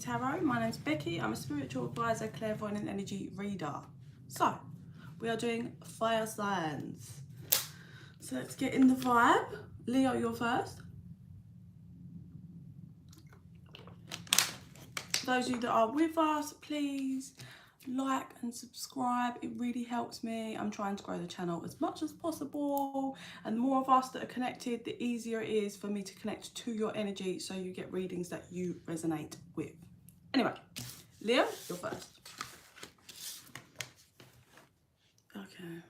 Tarot. My name's Becky. I'm a spiritual advisor, clairvoyant and energy reader. So, we are doing fire signs. So let's get in the vibe. Leo, you're first. For those of you that are with us, please like and subscribe. It really helps me. I'm trying to grow the channel as much as possible, and the more of us that are connected, the easier it is for me to connect to your energy so you get readings that you resonate with. Anyway, Leo, you're first. Okay.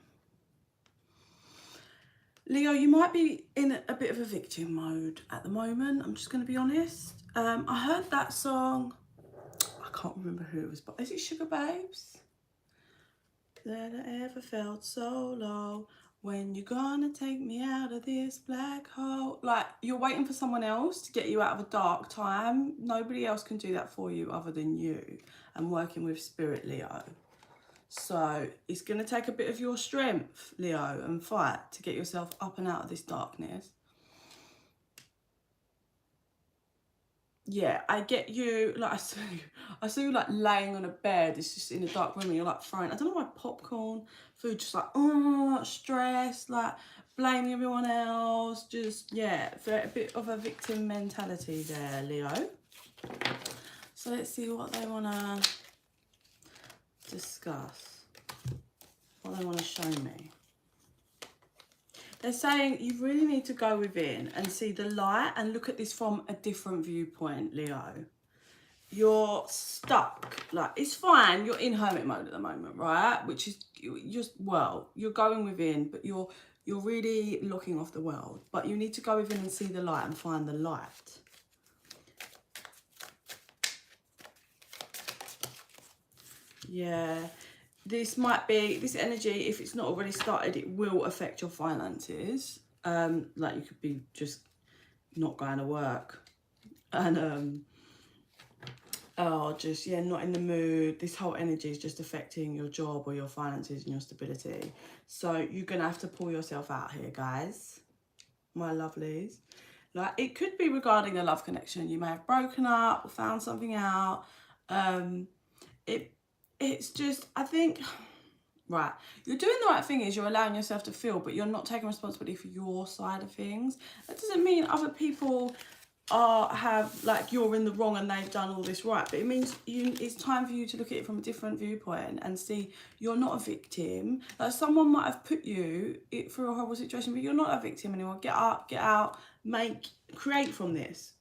Leo, you might be in a bit of a victim mode at the moment. I'm just going to be honest. I heard that song. I can't remember who it was, but is it Sugar Babes? That I ever felt so low. When you're gonna take me out of this black hole. Like, you're waiting for someone else to get you out of a dark time. Nobody else can do that for you other than you. I'm working with Spirit, Leo. So it's gonna take a bit of your strength, Leo, and fight to get yourself up and out of this darkness. Yeah, I get you. Like, I saw you like laying on a bed. It's just in a dark room and you're like throwing, I don't know why, popcorn, food, just like, oh, stress, like blaming everyone else. Just, yeah, a bit of a victim mentality there, Leo. So let's see what they want to discuss, what they want to show me. They're saying you really need to go within and see the light and look at this from a different viewpoint, Leo. You're stuck. Like, it's fine. You're in hermit mode at the moment, right? Which is just, well, you're going within, but you're really looking off the world. But you need to go within and see the light and find the light. Yeah. This might be, this energy, if it's not already started, it will affect your finances. Like, you could be just not going to work and just, yeah, not in the mood. This whole energy is just affecting your job or your finances and your stability. So you're gonna have to pull yourself out here, guys, my lovelies. Like, it could be regarding a love connection. You may have broken up or found something out. It's just, I think, right, you're doing the right thing, is you're allowing yourself to feel, but you're not taking responsibility for your side of things. That doesn't mean other people like, you're in the wrong and they've done all this right, but it means it's time for you to look at it from a different viewpoint and see you're not a victim. Like, someone might have put you through a horrible situation, but you're not a victim anymore. Get up, get out, create from this,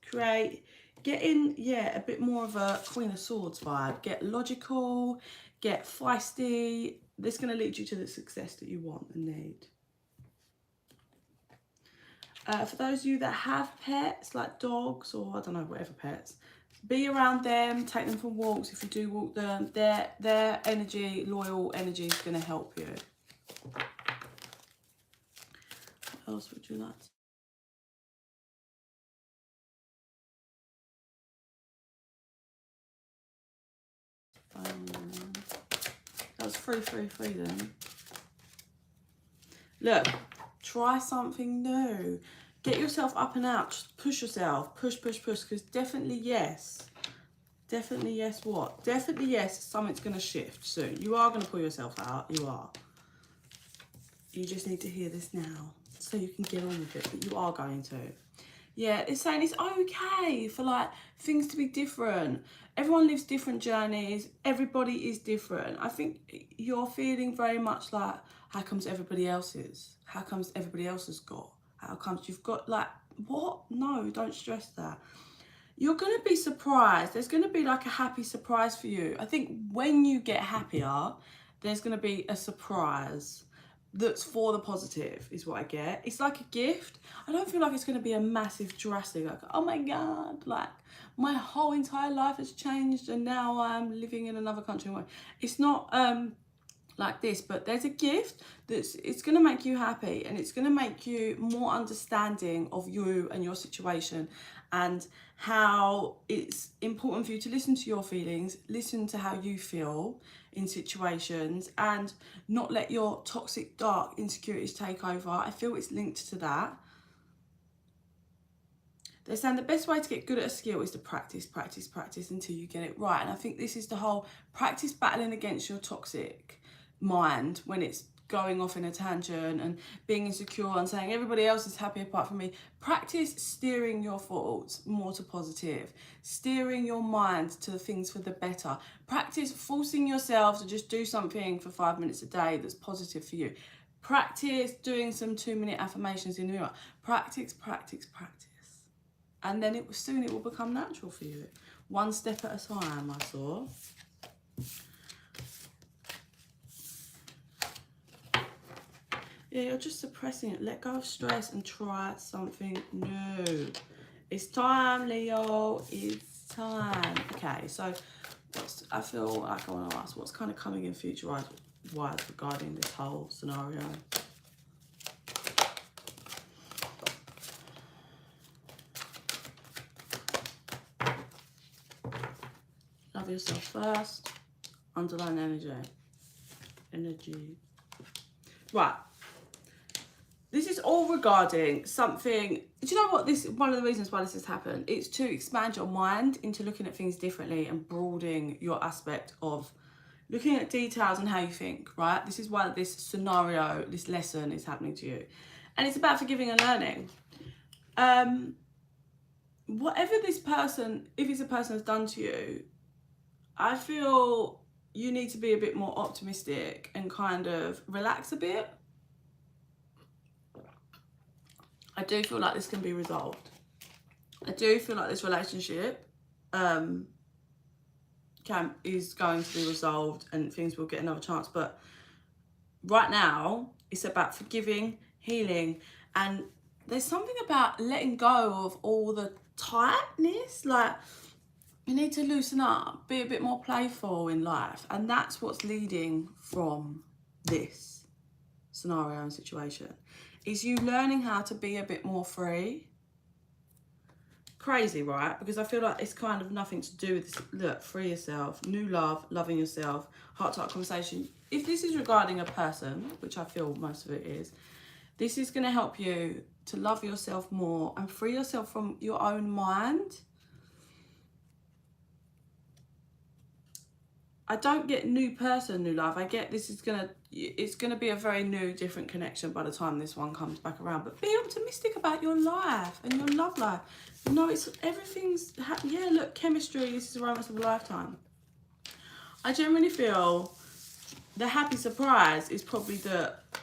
get in, yeah, a bit more of a Queen of Swords vibe. Get logical, get feisty. This is going to lead you to the success that you want and need. For those of you that have pets, like dogs or, I don't know, whatever pets, be around them, take them for walks if you do walk them. Their energy, loyal energy, is going to help you. What else would you like to? That was 333 then. Look, try something new. Get yourself up and out. Just push yourself. Push, because definitely yes. Definitely yes what? Definitely yes, something's going to shift soon. You are going to pull yourself out. You are. You just need to hear this now so you can get on with it. But you are going to. Yeah, it's saying it's okay for, like, things to be different. Everyone lives different journeys. Everybody is different. I think you're feeling very much like, how comes everybody else is? How comes everybody else has got? How comes you've got, like, what? No, don't stress that. You're going to be surprised. There's going to be, like, a happy surprise for you. I think when you get happier, there's going to be a surprise that's for the positive, is what I get. It's like a gift. I don't feel like it's going to be a massive drastic, like, oh my God, like, my whole entire life has changed and now I'm living in another country. It's not like this, but there's a gift it's going to make you happy, and it's going to make you more understanding of you and your situation, and how it's important for you to listen to your feelings, listen to how you feel in situations, and not let your toxic, dark insecurities take over. I feel it's linked to that. They're saying the best way to get good at a skill is to practice, practice, practice until you get it right. And I think this is the whole practice battling against your toxic mind when it's going off in a tangent and being insecure and saying everybody else is happy apart from me. Practice steering your thoughts more to positive, steering your mind to things for the better. Practice forcing yourself to just do something for 5 minutes a day that's positive for you. Practice doing some 2-minute affirmations in the mirror. Practice, practice, practice. And then soon it will become natural for you. One step at a time, I saw. Yeah, you're just suppressing it. Let go of stress and try something new. It's time, Leo. It's time. Okay, so I feel like I want to ask, what's kind of coming in future-wise regarding this whole scenario? Love yourself first. Underline energy. Right. This is all regarding something. Do you know what? One of the reasons why this has happened. It's to expand your mind into looking at things differently and broadening your aspect of looking at details and how you think. Right. This is why this scenario, this lesson, is happening to you, and it's about forgiving and learning. Whatever this person, if it's a person, has done to you, I feel you need to be a bit more optimistic and kind of relax a bit. I do feel like this can be resolved. I do feel like this relationship is going to be resolved and things will get another chance. But right now, it's about forgiving, healing, and there's something about letting go of all the tightness. Like, you need to loosen up, be a bit more playful in life. And that's what's leading from this scenario and situation. Is you learning how to be a bit more free. Crazy, right? Because I feel like it's kind of nothing to do with this. Look, free yourself, new love, loving yourself, heart-to-heart conversation. If this is regarding a person, which I feel most of it is, this is going to help you to love yourself more and free yourself from your own mind. I don't get new person, new love. I get it's gonna be a very new, different connection by the time this one comes back around. But be optimistic about your life and your love life. You know, everything's yeah. Look, chemistry. This is a romance of a lifetime. I generally feel the happy surprise is probably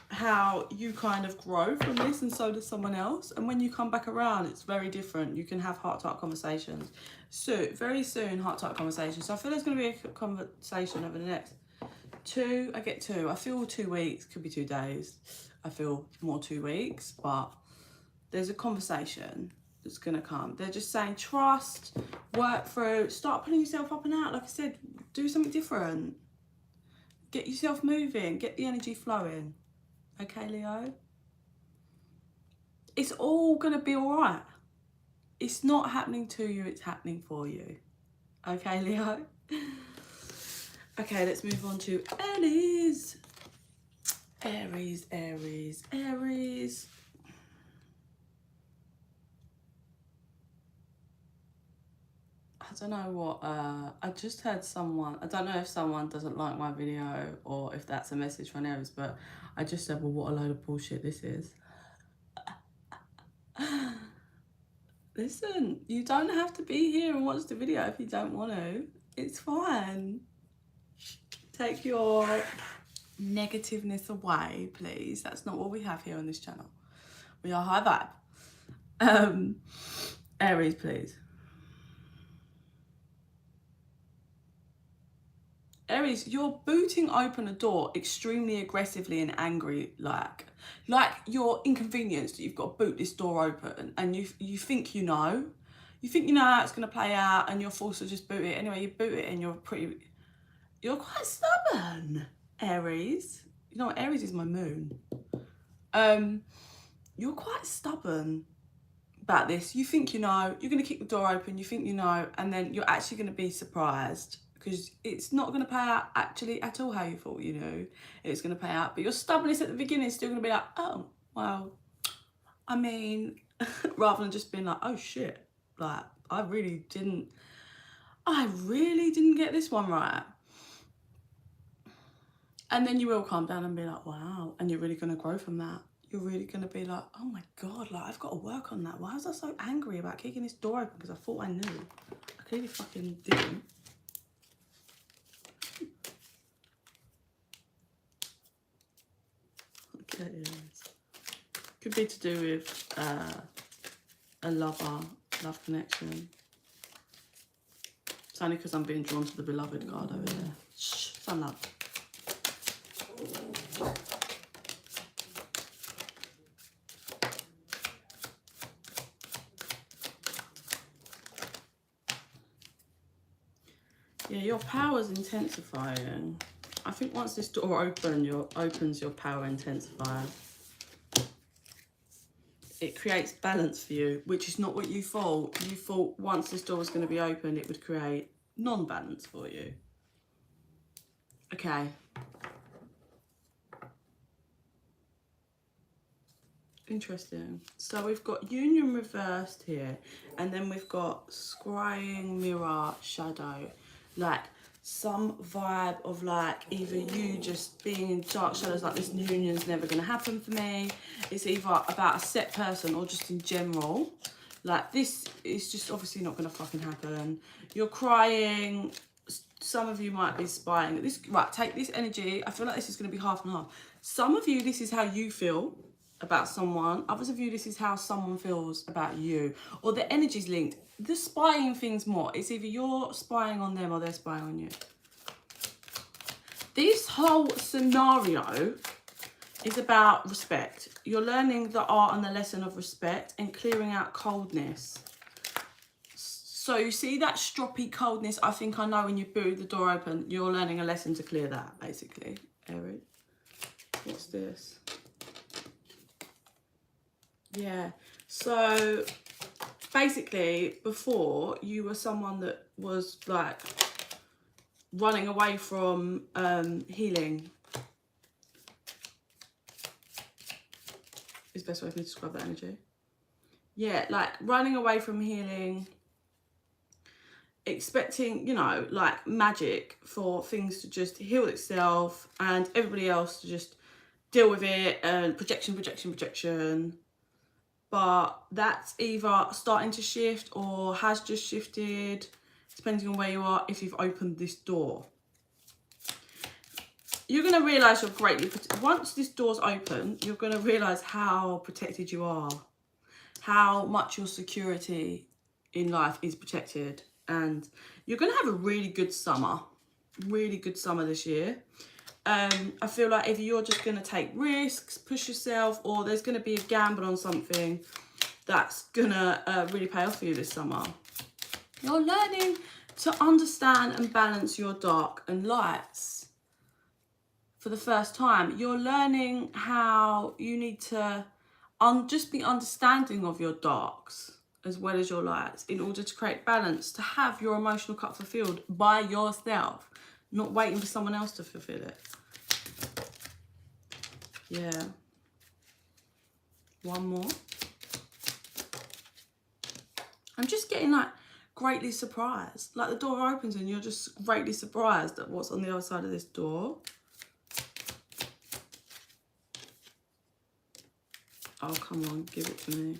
how you kind of grow from this, and so does someone else. And when you come back around, it's very different. You can have heart-to-heart conversations. So very soon, heart-to-heart conversations. So I feel there's going to be a conversation over the next I get 2. I feel 2 weeks, could be 2 days. I feel more 2 weeks, but there's a conversation that's going to come. They're just saying trust, work through, start pulling yourself up and out. Like I said, do something different. Get yourself moving, get the energy flowing. Okay, Leo? It's all going to be all right. It's not happening to you, it's happening for you. Okay, Leo? Okay, let's move on to Aries. Aries. I don't know what, I just heard someone, I don't know if someone doesn't like my video or if that's a message from Aries, but I just said, well, what a load of bullshit this is. Listen, you don't have to be here and watch the video if you don't want to. It's fine. Take your negativeness away, please. That's not what we have here on this channel. We are high vibe. Aries, please. Aries, you're booting open a door extremely aggressively and angry, like you're inconvenienced that you've got to boot this door open, and you think you know how it's going to play out, and you're forced to just boot it. Anyway, you boot it and you're quite stubborn, Aries. You know what? Aries is my moon. You're quite stubborn about this. You think you know, you're going to kick the door open, you think you know, and then you're actually going to be surprised. Because it's not going to pay out actually at all how you thought you knew it's going to pay out. But your stubbornness at the beginning is still going to be like, oh, well, I mean, rather than just being like, oh shit, Like, I really didn't get this one right. And then you will calm down and be like, wow. And you're really going to grow from that. You're really going to be like, oh my God, like, I've got to work on that. Why was I so angry about kicking this door open? Because I thought I knew. I clearly fucking didn't. Okay, yes. Could be to do with a love connection. It's only because I'm being drawn to the beloved card over there. Shh, sun love. Yeah, your power's intensifying. I think once this door opens, your power intensifies. It creates balance for you, which is not what you thought. You thought once this door was going to be open, it would create non-balance for you. Okay. Interesting. So we've got union reversed here, and then we've got scrying, mirror, shadow. Like some vibe of like either you just being in dark shadows, like this union's never going to happen for me. It's either about a set person or just in general. Like this is just obviously not going to fucking happen. You're crying. Some of you might be spying. This, right, take this energy. I feel like this is going to be half and half. Some of you, this is how you feel about someone. Others of you, this is how someone feels about you. Or the energy's linked. The spying thing's more. It's either you're spying on them or they're spying on you. This whole scenario is about respect. You're learning the art and the lesson of respect and clearing out coldness. So you see that stroppy coldness, I think I know when you boo the door open, you're learning a lesson to clear that, basically. Aries. What's this? Yeah. So basically, before, you were someone that was like running away from healing. Is the best way for me to describe that energy. Yeah, like running away from healing, expecting, you know, like magic for things to just heal itself and everybody else to just deal with it, and projection. But that's either starting to shift or has just shifted, depending on where you are, if you've opened this door. You're going to realise you're greatly protected. Once this door's open, you're going to realise how protected you are, how much your security in life is protected. And you're going to have a really good summer this year. I feel like if you're just going to take risks, push yourself, or there's going to be a gamble on something that's going to really pay off for you this summer. You're learning to understand and balance your dark and lights for the first time. You're learning how you need to just be understanding of your darks as well as your lights in order to create balance, to have your emotional cup fulfilled by yourself, not waiting for someone else to fulfill it. Yeah. One more. I'm just getting like greatly surprised. Like the door opens and you're just greatly surprised at what's on the other side of this door. Oh, come on, give it to me.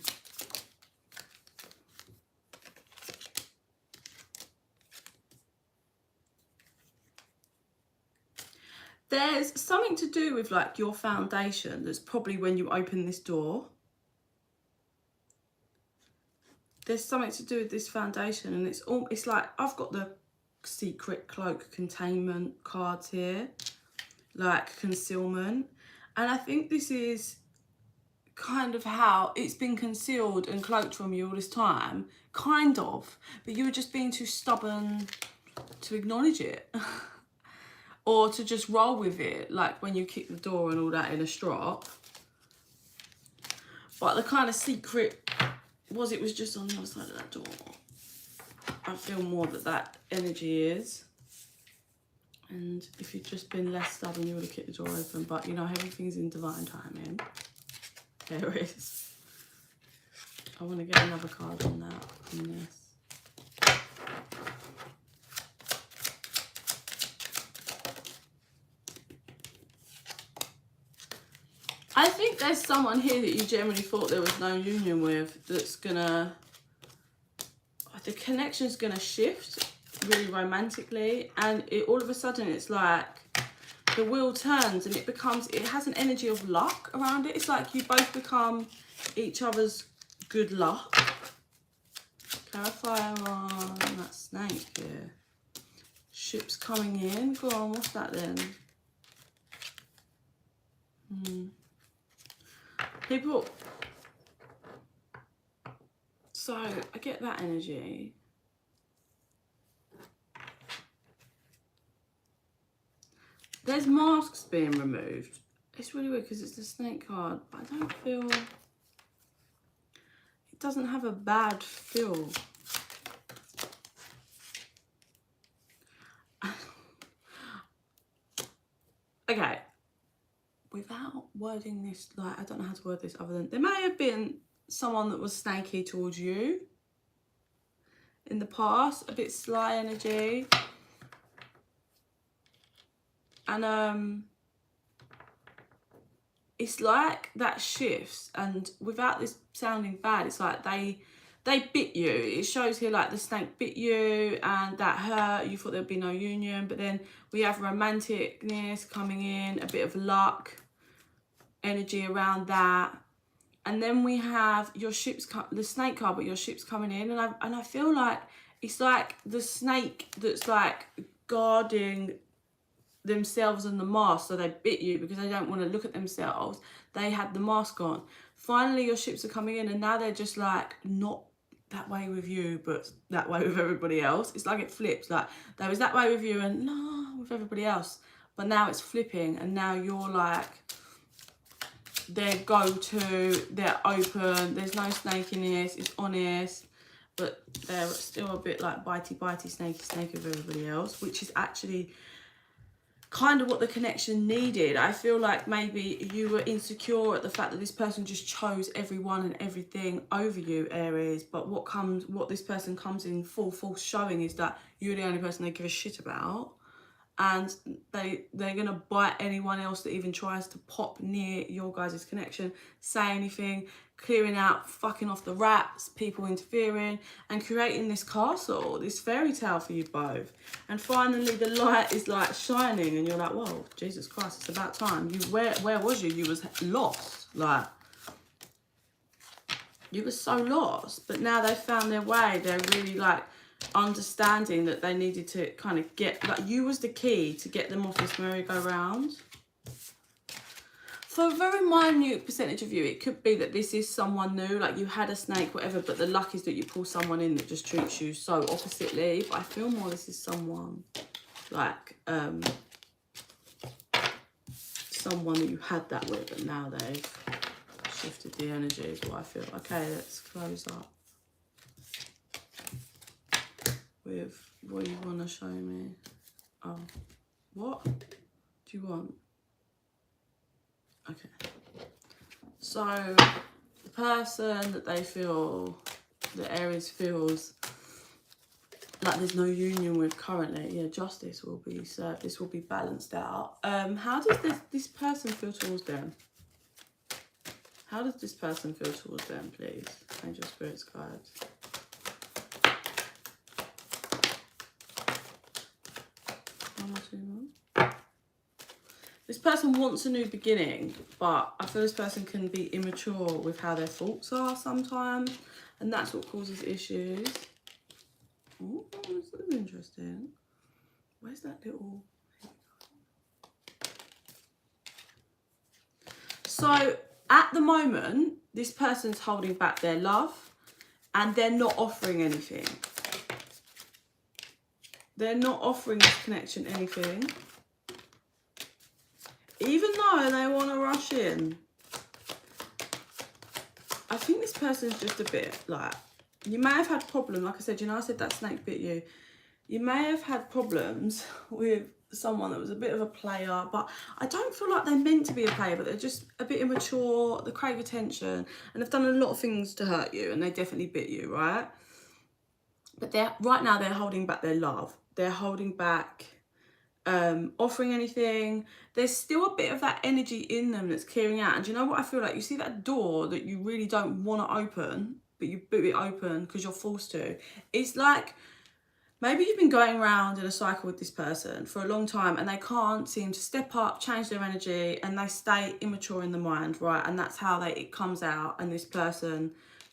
There's something to do with like your foundation. That's probably when you open this door. There's something to do with this foundation, and it's like I've got the secret cloak containment cards here, like concealment, and I think this is kind of how it's been concealed and cloaked from you all this time, kind of, but you were just being too stubborn to acknowledge it. Or to just roll with it, like when you kick the door and all that in a strop. But the kind of secret was it was just on the other side of that door. I feel more that energy is. And if you'd just been less stubborn, you would have kicked the door open. But, you know, everything's in divine timing. There it is. I want to get another card on that, on this. I think there's someone here that you generally thought there was no union with that's gonna, the connection's gonna shift really romantically, and all of a sudden it's like the wheel turns and it has an energy of luck around it. It's like you both become each other's good luck. Clarifier on that snake here. Ships coming in. Go on, what's that then? People. So I get that energy. There's masks being removed. It's really weird because it's the snake card, but I don't feel, it doesn't have a bad feel. Okay, without wording this, like, I don't know how to word this other than, there may have been someone that was snaky towards you in the past, a bit sly energy. And it's like that shifts, and without this sounding bad, it's like they bit you. It shows here like the snake bit you and that hurt. You thought there'd be no union, but then we have romanticness coming in, a bit of luck energy around that. And then we have your ships, the snake card, but your ship's coming in, and I feel like it's like the snake that's like guarding themselves and the mask, so they bit you because they don't want to look at themselves. They had the mask on. Finally your ships are coming in, and now they're just like not that way with you but that way with everybody else. It's like it flips, like they was that way with you and no with everybody else, but now it's flipping, and now you're like their go-to, they're open, there's no snakiness, it's honest, but they're still a bit like bitey snaky with everybody else, which is actually kind of what the connection needed. I feel like maybe you were insecure at the fact that this person just chose everyone and everything over you, Aries, but what this person comes in full force showing is that you're the only person they give a shit about, and they're gonna bite anyone else that even tries to pop near your guys' connection, say anything, clearing out, fucking off the rats, people interfering, and creating this castle, this fairy tale for you both. And finally the light is like shining, and you're like, whoa, Jesus Christ, it's about time. Where was you? You was lost, like you were so lost, but now they found their way. They're really like understanding that they needed to kind of get, like you was the key to get them off this merry-go-round. For a very minute percentage of you, it could be that this is someone new, like you had a snake, whatever, but the luck is that you pull someone in that just treats you so oppositely. But I feel more this is someone like someone that you had that with, and now they've shifted the energy is what I feel. Okay, let's close up with what you want to show me. Oh, what do you want? Okay, so the person that they feel, that Aries feels like there's no union with currently, yeah, justice will be served, this will be balanced out. How does this person feel towards them? How does this person feel towards them, please? Angel, spirits, guides. One or two more. This person wants a new beginning, but I feel this person can be immature with how their thoughts are sometimes, and that's what causes issues. Oh, this is interesting. Where's that little... So, at the moment, this person's holding back their love, and they're not offering anything. They're not offering this connection anything. Even though they want to rush in. I think this person's just a bit like, you may have had a problem, like I said, you know, I said that snake bit you. You may have had problems with someone that was a bit of a player, but I don't feel like they're meant to be a player, but they're just a bit immature, they crave attention, and they've done a lot of things to hurt you, and they definitely bit you, right? But right now they're holding back their love. They're holding back offering anything. There's still a bit of that energy in them that's clearing out. And do you know what I feel like? You see that door that you really don't want to open, but you boot it open because you're forced to. It's like, maybe you've been going around in a cycle with this person for a long time and they can't seem to step up, change their energy, and they stay immature in the mind, right? And that's how it comes out, and this person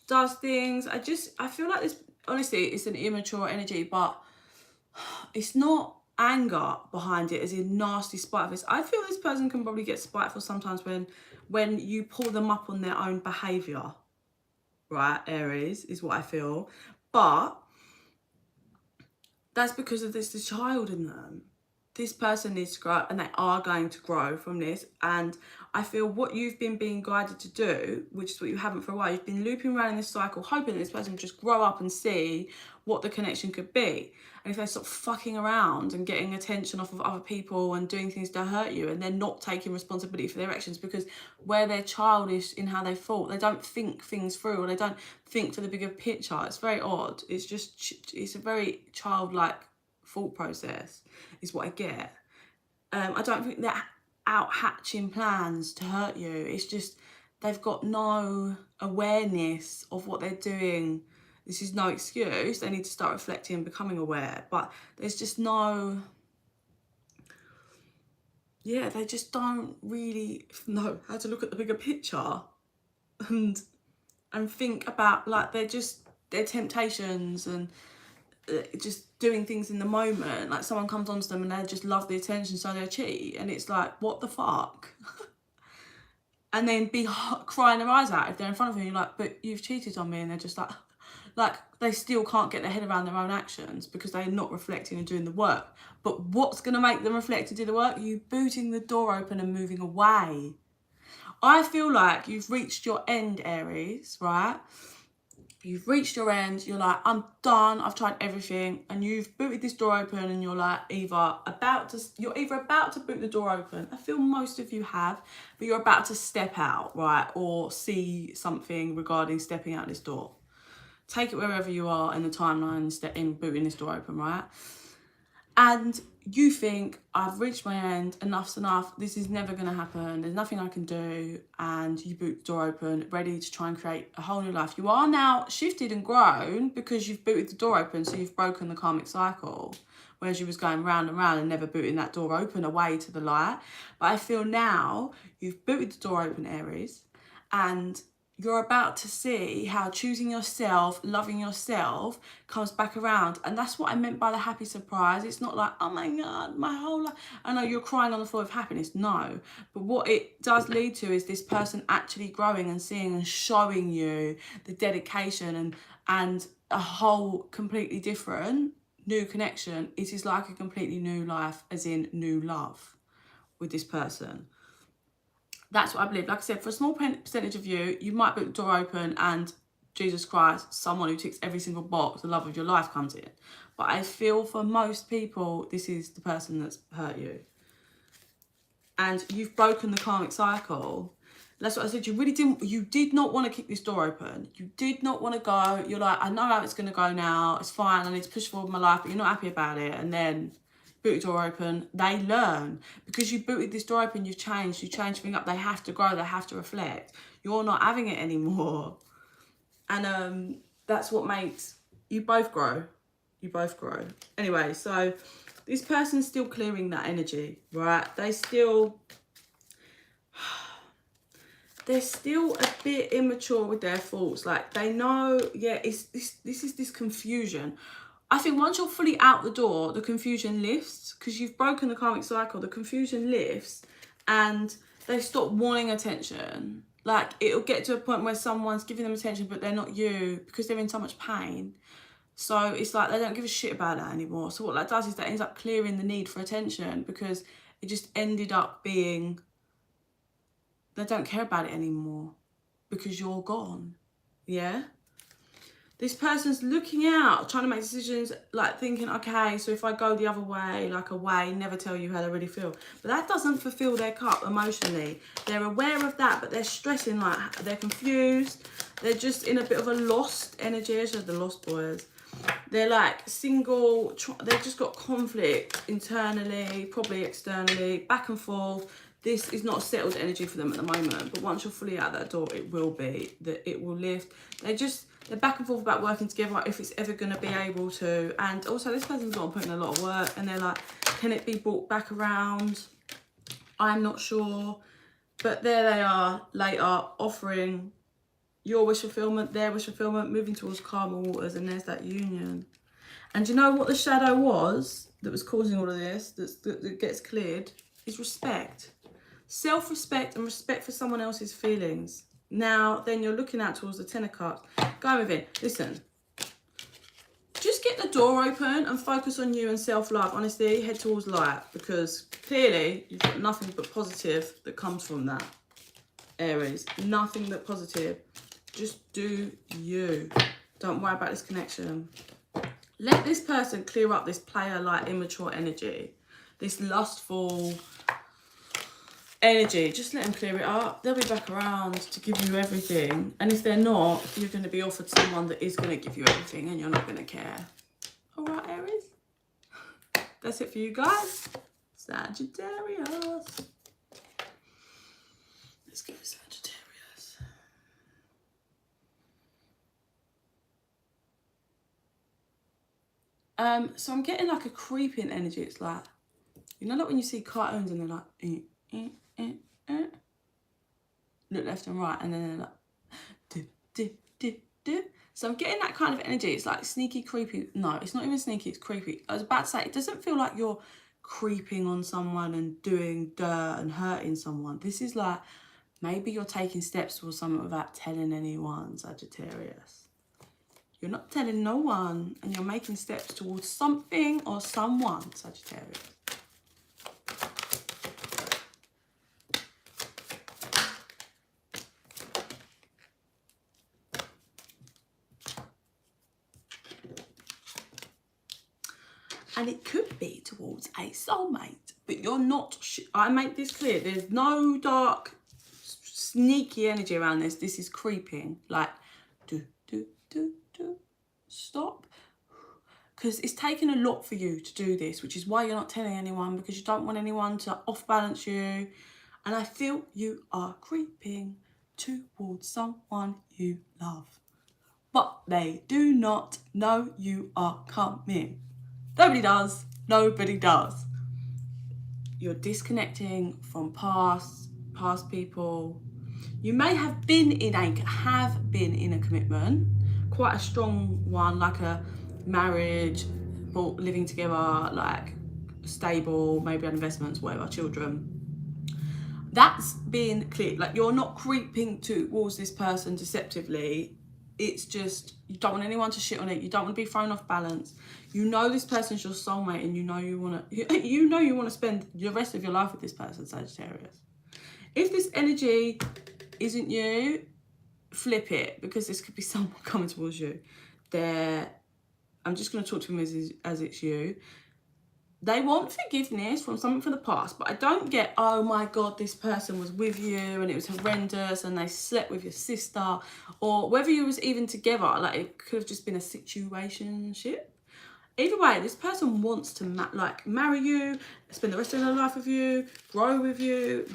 does things. I feel like this, honestly, it's an immature energy, but it's not anger behind it as in nasty spiteful. I feel this person can probably get spiteful sometimes when you pull them up on their own behaviour, right? Aries is what I feel. But that's because of this child in them. This person needs to grow up, and they are going to grow from this. And I feel what you've been being guided to do, which is what you haven't for a while, you've been looping around in this cycle, hoping that this person will just grow up and see what the connection could be. And if they stop fucking around and getting attention off of other people and doing things to hurt you, and they're not taking responsibility for their actions, because where they're childish in how they thought, they don't think things through, or they don't think for the bigger picture. It's very odd. It's a very childlike thought process is what I get. I don't think they're out hatching plans to hurt you. It's just they've got no awareness of what they're doing. This is no excuse. They need to start reflecting and becoming aware. But there's just no... Yeah, they just don't really know how to look at the bigger picture and think about, like, their temptations and just doing things in the moment. Like, someone comes onto them and they just love the attention, so they cheat, and it's like, what the fuck? And then be crying their eyes out if they're in front of you. You're like, but you've cheated on me, and they're just like they still can't get their head around their own actions because they're not reflecting and doing the work. But what's going to make them reflect and do the work? You booting the door open and moving away. I feel like you've reached your end, Aries, right? You've reached your end, you're like, I'm done, I've tried everything, and you've booted this door open, and you're like you're either about to boot the door open, I feel most of you have, but you're about to step out, right, or see something regarding stepping out this door. Take it wherever you are in the timeline, in booting this door open, right? And you think, I've reached my end, enough's enough, this is never going to happen, there's nothing I can do, and you boot the door open, ready to try and create a whole new life. You are now shifted and grown because you've booted the door open, so you've broken the karmic cycle, whereas you was going round and round and never booting that door open away to the light. But I feel now you've booted the door open, Aries, and you're about to see how choosing yourself, loving yourself, comes back around. And that's what I meant by the happy surprise. It's not like, oh my God, my whole life, I know you're crying on the floor of happiness. No. But what it does lead to is this person actually growing and seeing and showing you the dedication and a whole completely different new connection. It is like a completely new life, as in new love with this person. That's what I believe. Like I said, for a small percentage of you, you might boot the door open and Jesus Christ, someone who ticks every single box, the love of your life comes in. But I feel for most people, this is the person that's hurt you. And you've broken the karmic cycle. That's what I said. You did not want to keep this door open. You did not want to go. You're like, I know how it's going to go now. It's fine. I need to push forward my life, but you're not happy about it. And then boot the door open, they learn. Because you booted this door open, you've changed, you changed things up, they have to grow, they have to reflect. You're not having it anymore. And that's what makes you both grow. You both grow. Anyway, so this person's still clearing that energy, right? They're still a bit immature with their thoughts. Like, they know, yeah, this is this confusion. I think once you're fully out the door, the confusion lifts, because you've broken the karmic cycle. The confusion lifts and they stop wanting attention. Like, it'll get to a point where someone's giving them attention, but they're not you, because they're in so much pain. So it's like they don't give a shit about that anymore. So what that does is that ends up clearing the need for attention, because it just ended up being, they don't care about it anymore because you're gone. Yeah? This person's looking out, trying to make decisions, like thinking, okay, so if I go the other way, like away, never tell you how they really feel. But that doesn't fulfill their cup emotionally. They're aware of that, but they're stressing, like they're confused. They're just in a bit of a lost energy. I said the lost boys. They're like single, they've just got conflict internally, probably externally, back and forth. This is not a settled energy for them at the moment, but once you're fully out that door, it will be, that it will lift. They're back and forth about working together, if it's ever going to be able to. And also this person's not putting a lot of work, and they're like, can it be brought back around? I'm not sure. But there they are later, offering your wish fulfillment, their wish fulfillment, moving towards calmer waters, and there's that union. And you know what the shadow was that was causing all of this, that gets cleared, is respect. Self-respect and respect for someone else's feelings. Now, then you're looking out towards the Ten of Cups. Go within. Listen, just get the door open and focus on you and self-love. Honestly, head towards light, because clearly you've got nothing but positive that comes from that, Aries. Nothing but positive. Just do you. Don't worry about this connection. Let this person clear up this player-like immature energy, this lustful energy. Just let them clear it up. They'll be back around to give you everything. And if they're not, you're going to be offered someone that is going to give you everything, and you're not going to care. All right, Aries? That's it for you guys. Sagittarius. Let's go Sagittarius. So I'm getting like a creeping energy. It's like, you know, like when you see cartoons and they're like, look left and right, and then they're like, So I'm getting that kind of energy. It's like sneaky, creepy. No, it's not even sneaky, it's creepy. I was about to say, it doesn't feel like you're creeping on someone and doing dirt and hurting someone. This is like, maybe you're taking steps towards something without telling anyone, Sagittarius. You're not telling no one, and you're making steps towards something or someone, Sagittarius. And it could be towards a soulmate, but you're not. I make this clear. There's no dark, sneaky energy around this. This is creeping. Like, stop. Because it's taken a lot for you to do this, which is why you're not telling anyone, because you don't want anyone to off-balance you. And I feel you are creeping towards someone you love. But they do not know you are coming. Nobody does. Nobody does. You're disconnecting from past people. You may have been in a commitment, quite a strong one, like a marriage, living together, like stable, maybe investments, whatever, children. That's been clear. Like, you're not creeping towards this person deceptively. It's just, you don't want anyone to shit on it. You don't want to be thrown off balance. You know this person's your soulmate, and you know you want to spend the rest of your life with this person, Sagittarius. If this energy isn't you, flip it, because this could be someone coming towards you. I'm just going to talk to them as it's you. They want forgiveness from something from the past, but I don't get, oh my God, this person was with you and it was horrendous and they slept with your sister, or whether you was even together, like it could have just been a situationship. Either way, this person wants to marry you, spend the rest of their life with you, grow with you.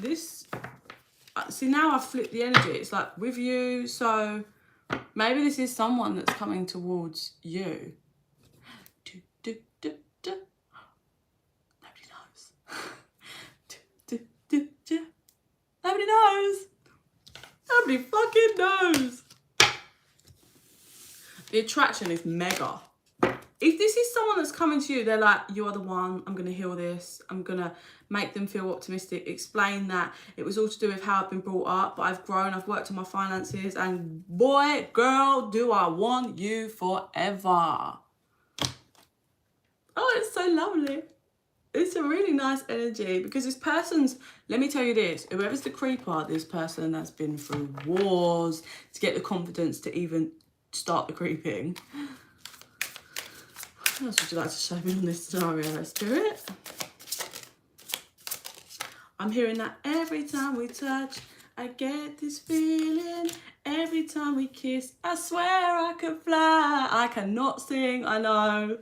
See, now I've flipped the energy. It's like with you, so maybe this is someone that's coming towards you. Nobody knows. Nobody fucking knows. The attraction is mega. If this is someone that's coming to you, they're like, you are the one, I'm going to heal this. I'm going to make them feel optimistic. Explain that it was all to do with how I've been brought up, but I've grown, I've worked on my finances, and boy, girl, do I want you forever. Oh, it's so lovely. It's a really nice energy, because this person's, let me tell you this, whoever's the creeper, this person has been through wars to get the confidence to even start the creeping. What else would you like to show me on this scenario, Spirit? I'm hearing that every time we touch, I get this feeling. Every time we kiss, I swear I could fly. I cannot sing, I know.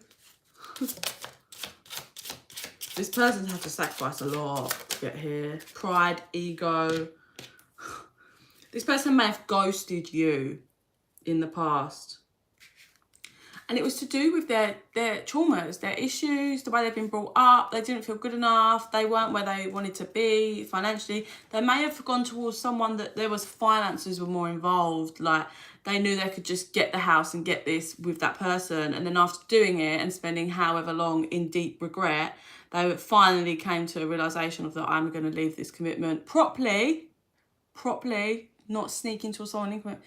This person's had to sacrifice a lot to get here. Pride, ego. This person may have ghosted you in the past. And it was to do with their traumas, their issues, the way they've been brought up. They didn't feel good enough. They weren't where they wanted to be financially. They may have gone towards someone that there was finances were more involved. Like they knew they could just get the house and get this with that person. And then after doing it and spending however long in deep regret, they finally came to a realisation of that I'm going to leave this commitment properly, not sneak into someone in commitment.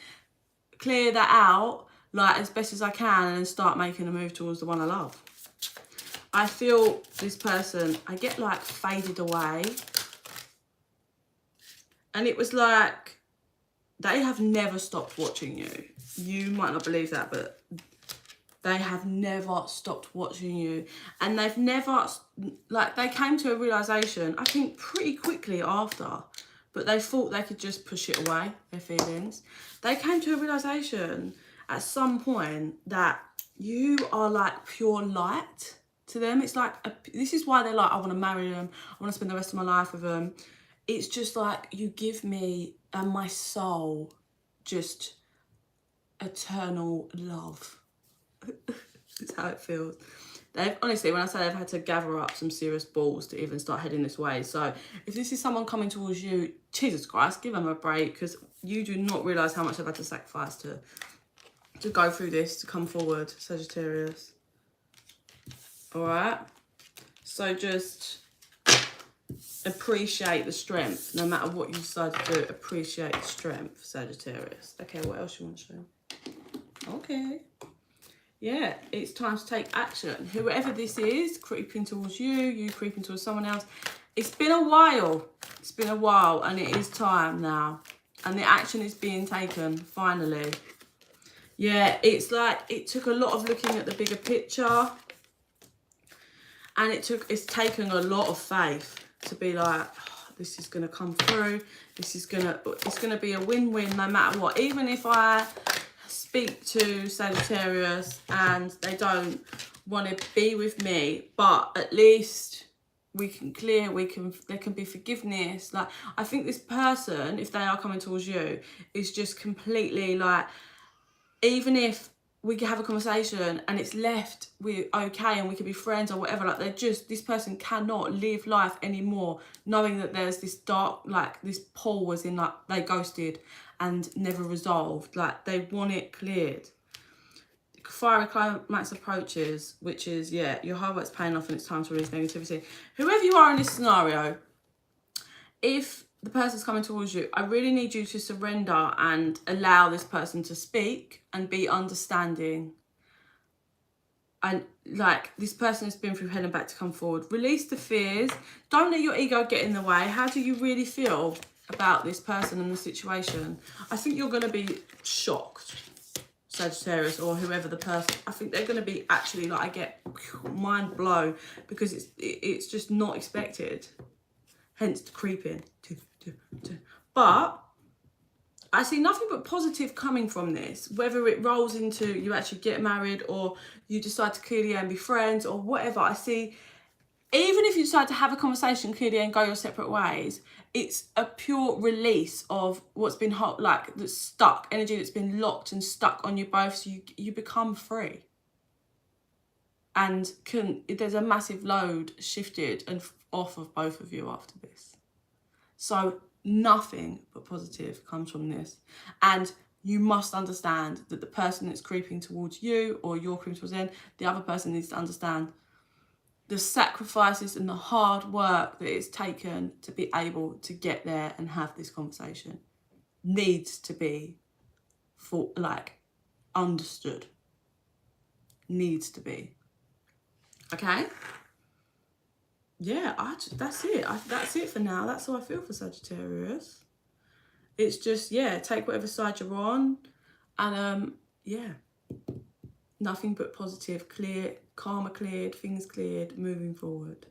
Clear that out. Like as best as I can and then start making a move towards the one I love. I feel this person, I get like faded away. And it was like, they have never stopped watching you. You might not believe that, but they have never stopped watching you. And they've never, like they came to a realisation, I think pretty quickly after, but they thought they could just push it away, their feelings. They came to a realisation at some point that you are like pure light to them. It's like, this is why they're like, I want to marry them. I want to spend the rest of my life with them. It's just like, you give me and my soul just eternal love. That's how it feels. They've, honestly, when I say they've had to gather up some serious balls to even start heading this way. So if this is someone coming towards you, Jesus Christ, give them a break, because you do not realise how much they've had to sacrifice to go through this, to come forward, Sagittarius. All right? So just appreciate the strength. No matter what you decide to do, appreciate the strength, Sagittarius. Okay, what else you want to show? Okay. Yeah, it's time to take action. Whoever this is, creeping towards you, you creeping towards someone else. It's been a while. It's been a while, and it is time now. And the action is being taken, finally. Yeah, it's like it took a lot of looking at the bigger picture, and it's taken a lot of faith to be like, oh, this is gonna come through. It's gonna be a win-win no matter what. Even if I speak to Sagittarius and they don't want to be with me, but at least we can clear. There can be forgiveness. Like I think this person, if they are coming towards you, is just completely like. Even if we could have a conversation and it's left, we're okay and we could be friends or whatever, like this person cannot live life anymore knowing that there's this dark, like this pool was in, like they ghosted and never resolved. Like they want it cleared. Fiery climax approaches, which is, yeah, your hard work's paying off and it's time to release negativity. Whoever you are in this scenario, if the person's coming towards you, I really need you to surrender and allow this person to speak and be understanding. And like this person has been through hell and back to come forward. Release the fears. Don't let your ego get in the way. How do you really feel about this person and the situation? I think you're going to be shocked, Sagittarius, or whoever the person. I think they're going to be actually like, I get mind blown because it's just not expected. Hence the creeping. But I see nothing but positive coming from this, whether it rolls into you actually get married or you decide to clearly and be friends or whatever. I see, even if you decide to have a conversation clearly and go your separate ways, it's a pure release of what's been like that's stuck, energy that's been locked and stuck on you both, so you become free. And there's a massive load shifted and off of both of you after this. So nothing but positive comes from this. And you must understand that the person that's creeping towards you or you're creeping towards them, the other person needs to understand the sacrifices and the hard work that it's taken to be able to get there and have this conversation needs to be understood. Needs to be. Okay? Yeah, that's it. That's it for now. That's how I feel for Sagittarius. It's just, yeah, take whatever side you're on and yeah, nothing but positive, clear, karma cleared, things cleared, moving forward.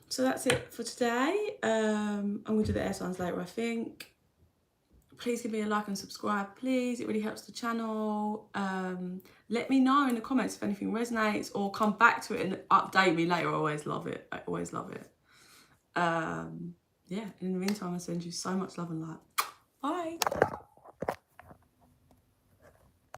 So that's it for today. I'm going to do the air signs later, I think. Please give me a like and subscribe, please. It really helps the channel. Let me know in the comments if anything resonates, or come back to it and update me later. I always love it. I always love it. Yeah, in the meantime, I send you so much love and light. Bye.